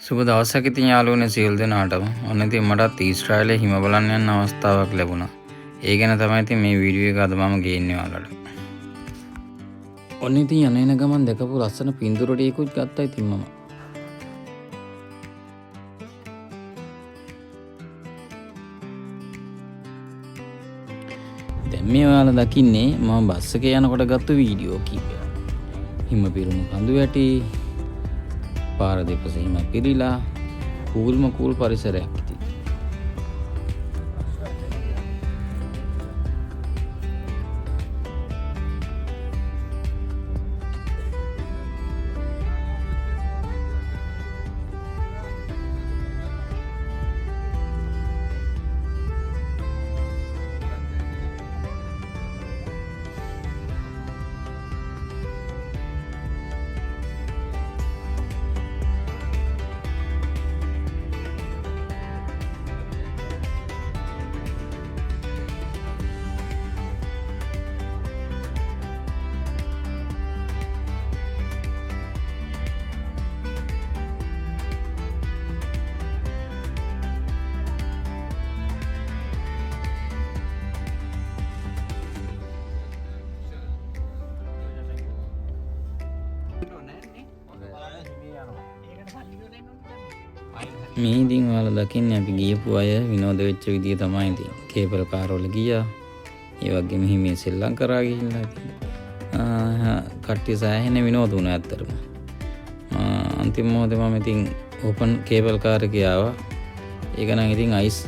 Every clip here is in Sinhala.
සුබ දවසක් ඉතින් යාළුවනේ සියලු දෙනාටම. ඔන්න ඉතින් මටත් ඊශ්‍රායලයේ හිම බලන්න යන අවස්ථාවක් ලැබුණා. ඒ ගැන තමයි ඉතින් මේ වීඩියෝ එක අද මම ගේන්නේ ඔයාලට. ඔන්න ඉතින් යන ගමන් දැකපු ලස්සන පින්තූර ටිකකුත් ගත්තා ඉතින් මම. දැන් මේ ඔයාලා දකින්නේ මම බස් එකේ යනකොට ගත්ත වීඩියෝ කීපයක්. හිම පිරුණු කඳු වැටි පාර දෙපස හිම පිරීලා කූල් පරිසරයක් ඉතින්. මේ ඉතින් ඔයාලා දකින්නේ අපි ගියපු අය විනෝද වෙච්ච විදිය තමයි ඉතින්. කේබල් කාර් වල ගියා. ඒ වගේම හිමේ සෙල්ලම් කරා ගිහිල්ලා ඉතින්. කට්ටිය සෑහෙන විනෝද වුණා ඇත්තටම. අන්තිම මොහොතේ මම ඉතින් ඕපන් කේබල් කාර් එකේ ආවා. ඒක නම් ඉතින් අයිස්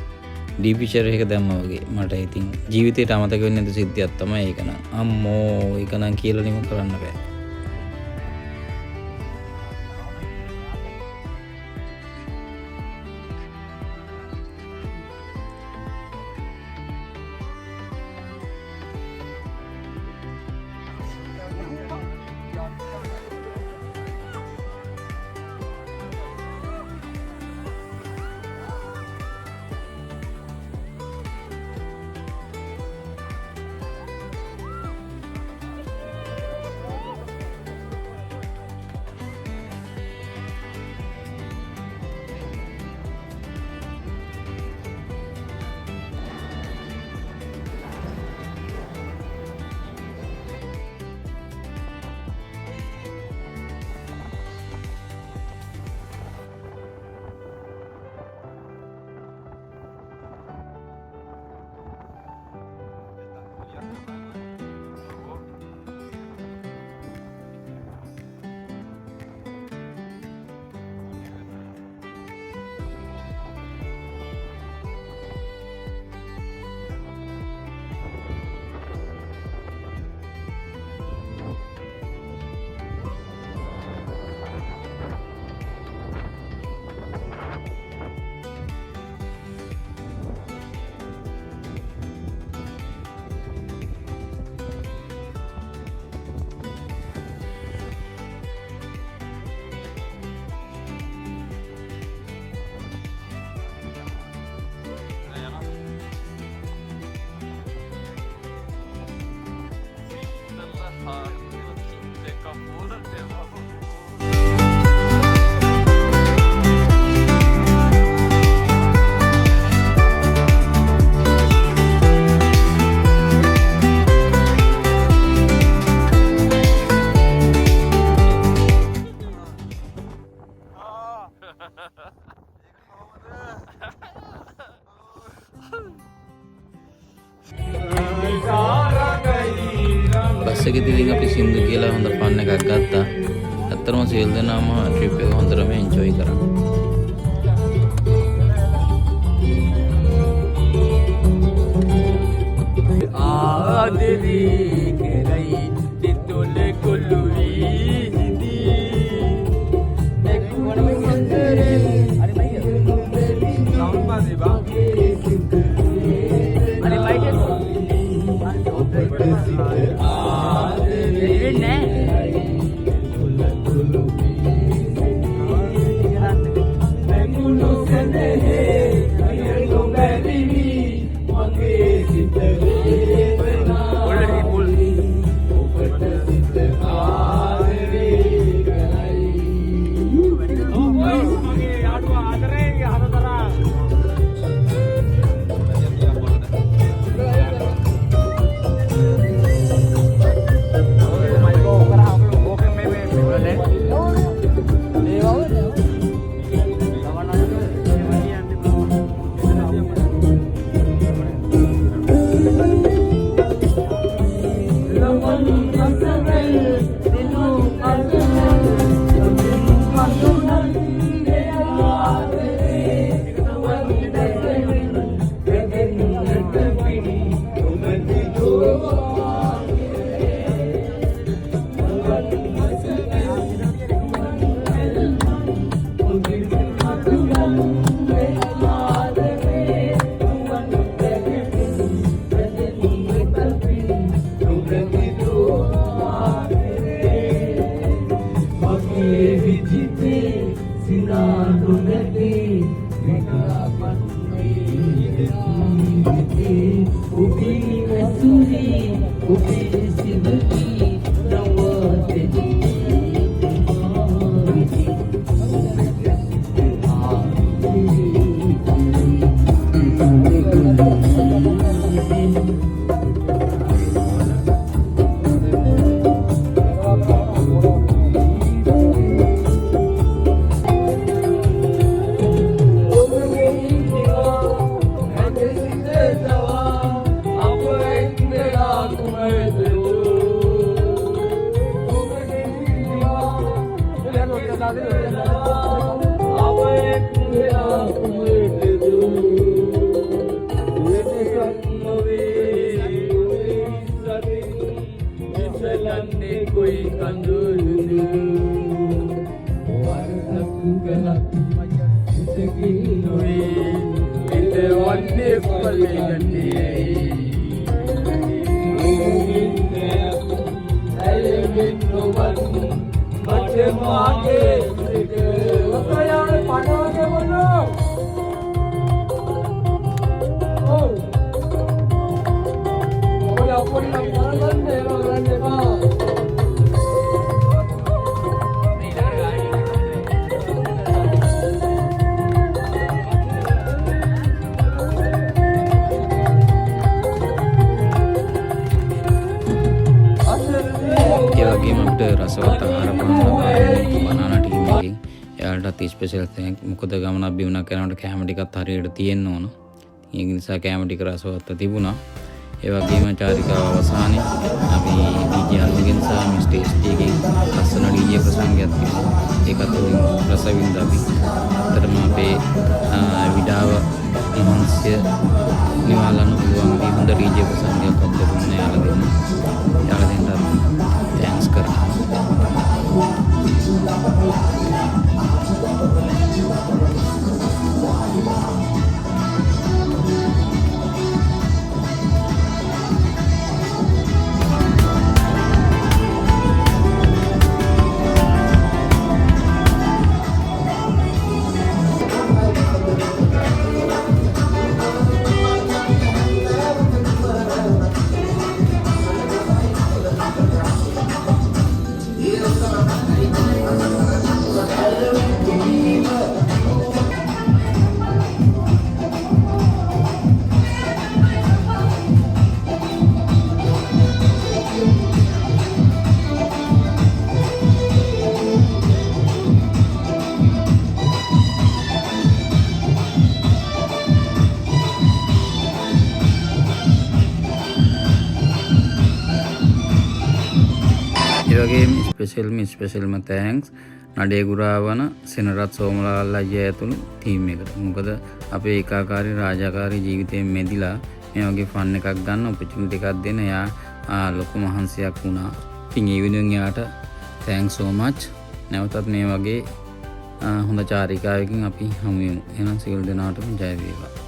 ඩීප් ෆිෂර් එක දැම්මා වගේ. මට ඉතින් ජීවිතේට අමතක වෙන්නේ නැති සිද්ධියක් තමයි ඒක නම්. අම්මෝ ඒක නම් කියලා නිම කරන්න බෑ. බස් එකේදී ඉතින් අපි සින්දු කියලා හොඳ ෆන් එකක් ගත්තා. ඇත්තටම සියලු දෙනාම ට්‍රිප් එක හොඳටම එන්ජොයි කරා. ආදෙවි කෙරයි තිතොලේ කොළුවි හිදි එක්වන මන්දරේ අර මයිය සවුන්ඩ් පාදේ බා අර මයිය ආදෙවි නේ රසවත් ආහාර පාන ලබා බනානා ටීම් එකෙන් එයාලටත් ස්පෙෂල් තැන්ක්. මොකද ගමනක් බිමනක් කරනකොට කැම ටිකත් හරියට තියෙන්න ඕන. ඒක නිසා කැම ටික රසවත්ව තිබුණා. ඒ වගේම චාරිකාව අවසානයේ අපි DJ අනුගෙන් සහ මිස්ටර් ස්ටීගෙන් ලස්සන DJ ප්‍රසංගයක් තිබුණා. ඒකත් උඩින් රස වින්දා අපි. අතරම අපේ විඩාව මහන්සිය නිවාලන්න පුළුවන් මේ හොඳ DJ ප්‍රසංගයක් අපිට දුන්නේ යාළුවා දෙන්න. යාළුවා දෙන්නත් තෑන්ක්ස් කරනවා. ස්පෙෂල්ම තෑන්ක්ස් නඩේගුරාවන සෙනරත් සෝමලාල් අයියා ඇතුළු ටීම් එකට. මොකද අපේ ඒකාකාරී රාජකාරී ජීවිතයෙන් මෙදිලා මේ වගේ ෆන් එකක් ගන්න ඔපචුනිටි එකක් දෙන්න එයා ලොකු මහන්සියක් වුණා. ඉතින් ඒ වෙනුවෙන් එයාට තෑන්ක්ස් so much. නැවතත් මේ වගේ හොඳ චාරිකාවකින් අපි හමු වෙමු. එහෙනම් සියලු දෙනාටම ජය වේවා.